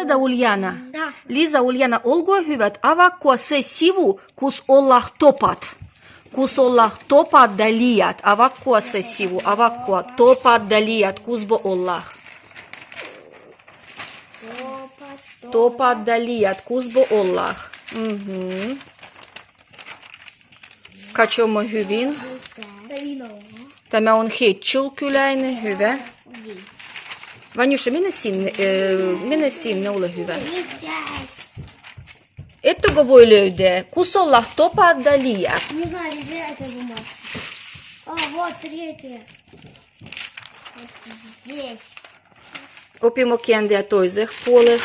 Da Uljana. Liisa Uljana, olko hyvät, avakkoa se sivu, kus ollaan topat. Kus ollaan topat da liiat. Avakkoa se sivu, avakkoa topat da liiat, kusbo ollaan. Topat da liiat, kusbo ollaan. Katsomme hyvin. Tämä on Hetchul-kyläinen, hyvä. Vanyusha, mene sinne, ole hyvä. Ettekö voi löydää? Kus ollaan topat da liiat? Не знаю, где эта бумажка. Вот третья. Вот здесь. Opimme kieliä toisella puolella.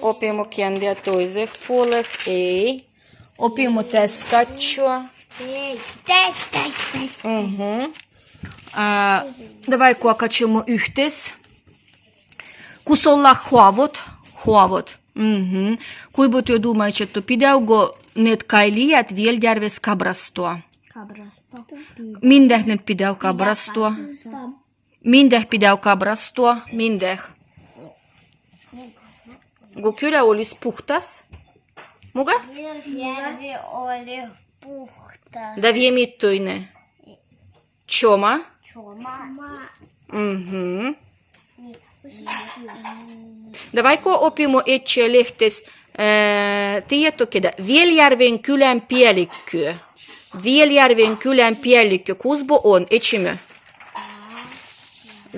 Opimme kieliä toisella puolella. Ei. Opimme tässä katsoa. Эй, тest. Давай katsomme yhteis. Kus ollaan huovot. Kuinka te думаете, että pidäukö net kai liiat vielä järves kabrastoa? Kabrasto. Mindeh net pidäu kabrastoa? Mindeh pidäu kabrastoa? Mindeh. Kun kylä olisi puhtas? Muka? Järvi oli puhtas. Da viemittoinen. Choma? Choma. Davaiko opimme etsiä lehtes, tiedätkö ketä? Vieljärven kylän päällikkö. Vieljärven kylän päällikkö. Kusbo on, etsimme.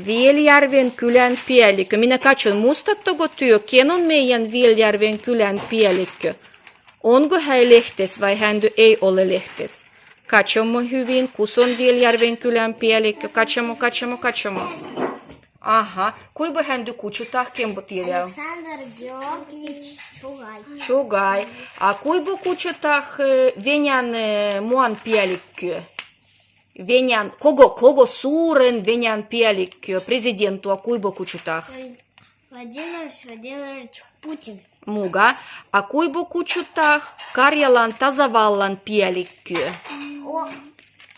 Vieljärven kylän päällikkö. Minä katson, muistatteko työ, ken on meidän Vieljärven kylän päällikkö? Onko hän lehtes vai hän ei ole lehtes? Katsomme hyvin, kus on Vieljärven kylän päällikkö. Katsomme. Aha, kuinka häntä kutsutaan, kempo tiedää? Александр Георгиевич Чугай. Чугай. А kuinka kutsutaan Venäjän maan päällikkö? Venäjän, koko suuren Venäjän päällikkö, presidenttua, kuinka kutsutaan? Владимирович Путин. Muga. A kuinka kutsutaan Karjalan tasavallan päällikkö?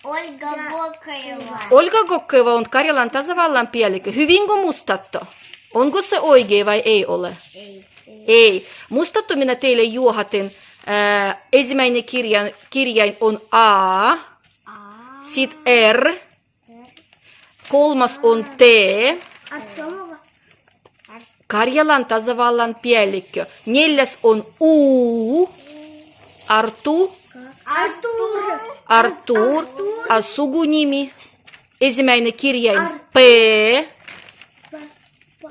Ольга Бокаева. Olga Gokeva on Karjalan tasavallan päällikkö. Hyvinkö muistattu? Onko se oikein vai ei ole? Ei. Muistattu, minä teille juohatin. Ensimmäinen kirjain on A. Sitten R. Kolmas on T. Karjalan tasavallan päällikkö. Neljäs on U. Artur. A sukunimi. Ensimmäinen kirjain P.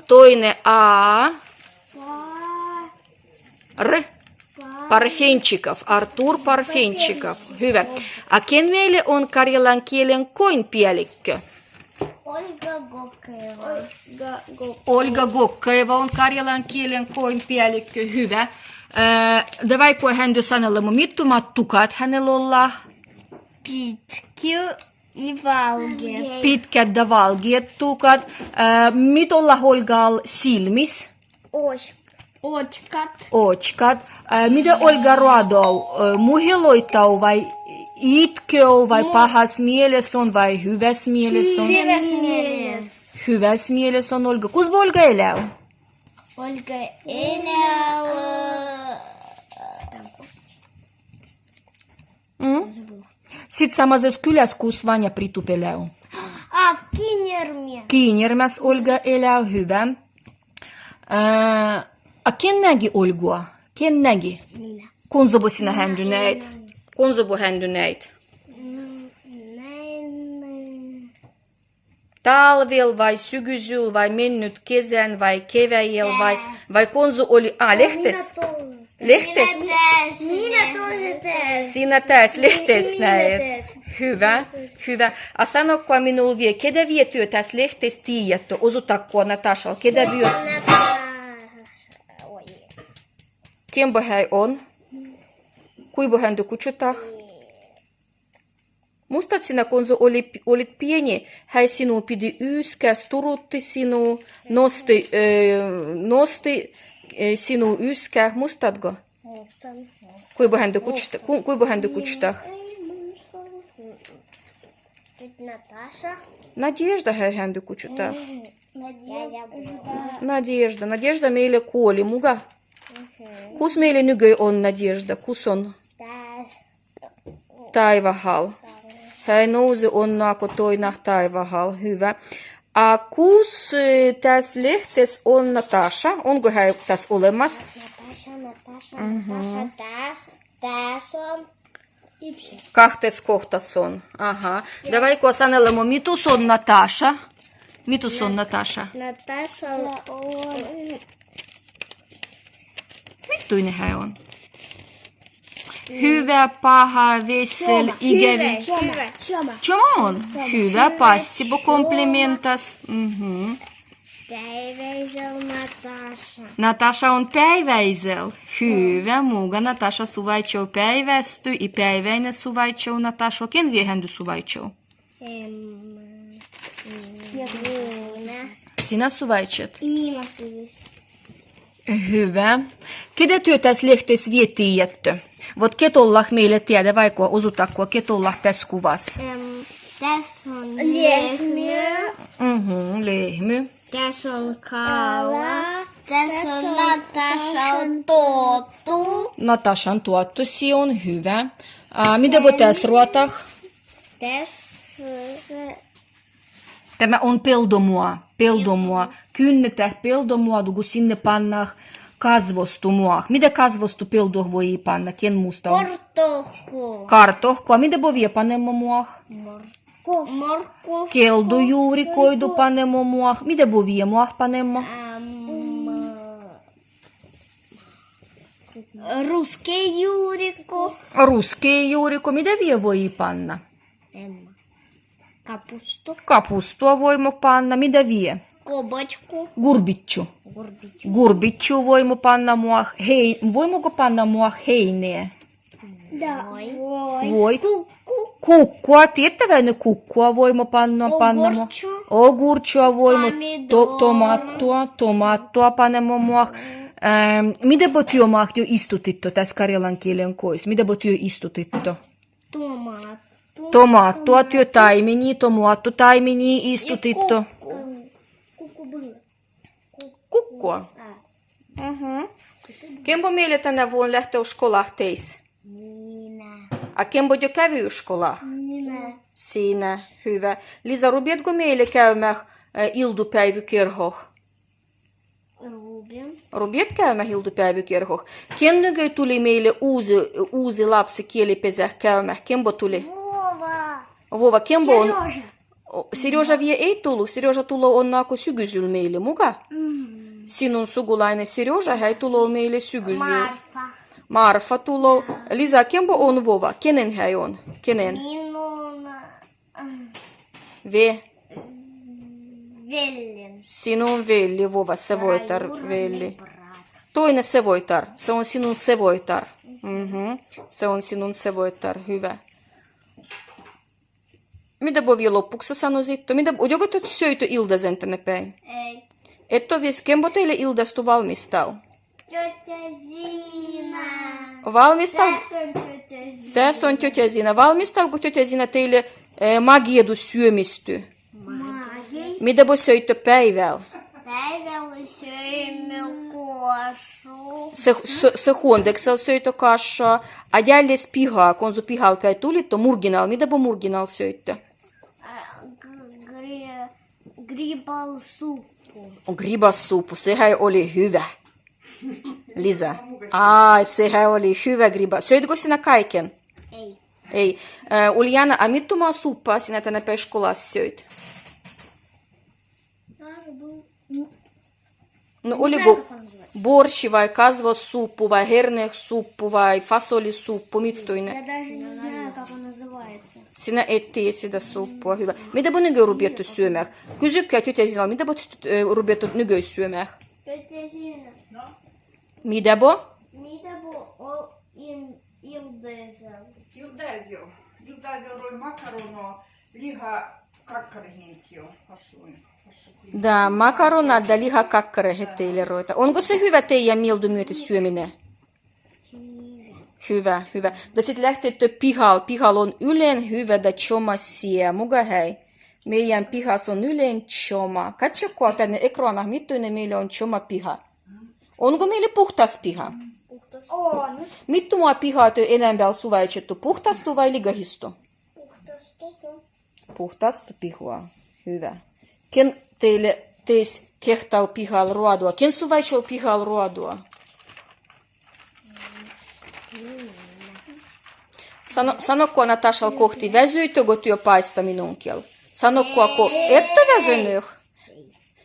Toinen A. R. Parfenchikov. Artur Parfenchikov. Hyvä. A ken meille on karjalan kielen koinpäällikkö? Ольга Гокаева. Olga Gokkaeva on karjalan kielen koinpäällikkö. Hyvä. Davaiko häntä sanella, mittu mattukat hänellä ollaan? Питки и Валги. Pitkät da valgeat tukat. Mit olla Olgal silmis? Otskat. Mitä Olga ruodou? Muheloitau vai itkeou vai pahas mielessä on vai hyväs mielessä on? Hyväs mielessä on Olga. Kus Olga elää? Ольга Эляу. Sitten samaisessa kylässä, kus Vanja Pritupelää on. В Кинерме. Kiinermäs Olga elää, hyvä. Ken näki Olgua? Ken näki? Minä. Kunzobo sinä händy näit? Kunzobo händy näit? Näin. Talvel vai sygysyl vai mennyt kesän vai keväjäl vai kunzo oli... lehtes. Lehtes? Minä тоже тест. Sinä tässä lehtes näet. Hyvä. A sanokaa minulle vielä, ketä vie työ tässä lehtes tiedätte? Osutakkoa Natashal, ketä vie? Kempo hän on? Kuinka häntä kutsutaan? Muistat sinä, kun olit pieni, hän sinua pidi yskäs, turutti sinua, nosti sinua yskä, muistatko? Kuinka häntä kutsutaan? Наташа. Надежда häntä kutsutaan. Надежda. Надежda meille kuoli, muga. Kus meille nykyi on Nadежda? Kus on? Taivahal. Hän nousi onnaako toinah taivahal. Hyvä. Kus tässä lehtessä on Natasha? Onko hän tässä olemassa? Natasha, tässä on yksi. Kahtes kohtas on. Aha. Давай-ko sanellemme, mitus on Natasha? Mitus on Natasha? Natashalla on Mittuinen hän on? Hyvä, paha, vesel, ikävä. Чому on? Hyvä, passivo, komplimentas. päiväisellä Natasha. Natasha on päiväisel. Hyvä, muga Natasha suvaitsee päivästy ja päiväinen suvaitsee Natasha. Ken vie häntä suvaitsee? Sinä suvaitset. Minä suvis. Hyvä. Ketä työ tässä lehteessä vie tiedätte? Vot ketollah meille tiedä, vaikka osutaako ketollah tässä kuvassa? Tässä on lehmiä. Lehmy. Tässä on kala. Tässä on Natashan tuottu. Natashan tuottosi on hyvä. Mitä voi tässä ruotah? Tässä Tämä on peldomua. Peldomua. Kynnetä peldomua, kun sinne pannaan kasvostumua. Mitä kasvostu peldoh voi panna? Ken musta on? Kartohko. Kartohkoa. Mitä voi vie panema mua? Morkku. Keldojuurikoidu panema mua. Mitä voi vie mua panema? Ruskejuurikko. Ruskejuuriko. Mitä vie voi panna? Kapusto. Kapustua voimme panna. Mitä vie? Kobotku. Gurbitsu. Gurbitsu voimme panna mua. Hei, voimmeko panna mua heinää? Voi. Kukkua, tiettäväinen kukkua voimme panna mua. Ogurtsua voimme, tomattua panemme mua. Mitä voi työ jo istutittu tässä karjalan kielen kois? Mitä voi työ istutittu? Tomattua työ taimeni, tomaattu taimeni istutittu. Kukkua. Kempo meille tänä vuonna lähtee skolaan teis? Minä. Kempo jo kävi skolaan? Minä. Siinä, hyvä. Lisa, rubiatko meille käymään ildupäivykerhoh? Rubiat käymään ildupäivykerhoh. Ken nykyi tuli meille uusi lapsi kielipesä käymään? Kempo tuli? Vova, Kempo on... Serjoja vie ei tullut. Serjoja tulo on naako sygysyl meille, muka? Sinun sugulainen Serjoja, hän tulo meille sygysyl. Marfa tulo. Lisa, Kempo on vova? Kenen hän on? Kenen? Minun Ve. veljen. Sinun veli, vova, se voitar veli. Toinen se voitar. Se on sinun se voitar. Se on sinun se voitar. Hyvä. Mitä voi vielä lopuksi sanoisit? Joko te söitte ildasen tänne päin? Ei. Et ole vielä, kempo teille ildastu valmistaa? Tjotja Zina. Valmistaa? Tässä on tjotja Zina. Tässä on tjotja Zina. Valmistaako tjotja Zina teille magiedu syömisty? Mitä voi söitte päivällä? Päivällä söimme kuosu. Se huondeksel söitte kashaa. A jälleen pihaa, kun sun pihalla päin tulitte murginal. Mitä voi murginal söitte? Gribal-suppu. Gribasuppu, sehän oli hyvä. Lisa. Sehän oli hyvä griba. Söitkö sinä kaiken? Ei. Ei. Uljana, a mittumaa suppaa sinä tänä päin skolassa söit? No oliko borshi vai kasvossuppu vai hernehsuppu vai fasolisuppu, mittuinen? Я даже не знаю, как он называется. Sinä et tiedä sitä suppua, hyvä. Mitä voi nykyään rubiattu syömään? Kysykää tjotja Zinalla, mitä voi rubiattu nykyään syömään? Tjotja Zina. Mitä voi? Mitä on Ildesel? Ildazio roi makarono, liha kakkarihinkio. Da, makarona da liha kakkare teille roita. Onko se hyvä teidän mieltymyötä syöminen? Hyvä, hyvä. Da sit lähtette pihal. Pihal on ylen hyvä da choma sie. Muga hei. Meidän pihas on ylein choma. Katsokaa tänne ekraanaan, mittuinen meillä on choma piha. Onko meillä puhtas piha? Puhtas. On. Mittua pihaa te enemmän suvaitsettu, puhtastu vai ligahisto? Puhtastu. Puhtastu pihua. Hyvä. Ken teis kehtau pihal ruodua? Ken suvaitsee pihal ruodua? Sanokko Natashal kohti, väsyittekö työ paista minunkin? Sanokko, kun ette väsynyt?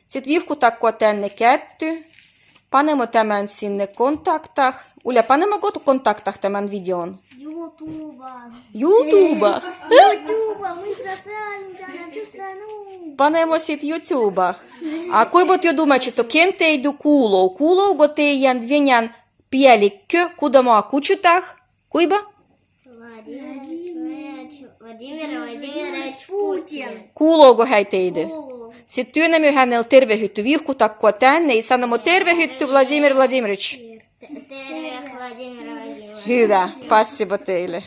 Sitten vihkutakko tänne kätty. Panemme tämän sinne kontaktah. Ulla, panemmeko kontaktah tämän videon? YouTubaan. YouTubaan. YouTubaan, mitä se on? Panemme sitten YouTubaan. A kuinka te думаете, ken teidän kuuluu? Kuuluuko teidän venän pielikkö, kudamaa kutsutaan? Kuinka? Vladimir Vladimirovich Putin. Kuuluuko hän teidän? Sitten työnnämme hänellä tervehytty vihkutakkoa tänne ja sanomme tervehytty Vladimir Vladimirovich. Terve Vladimir Vladimirovich. Hyvä, passiva teille.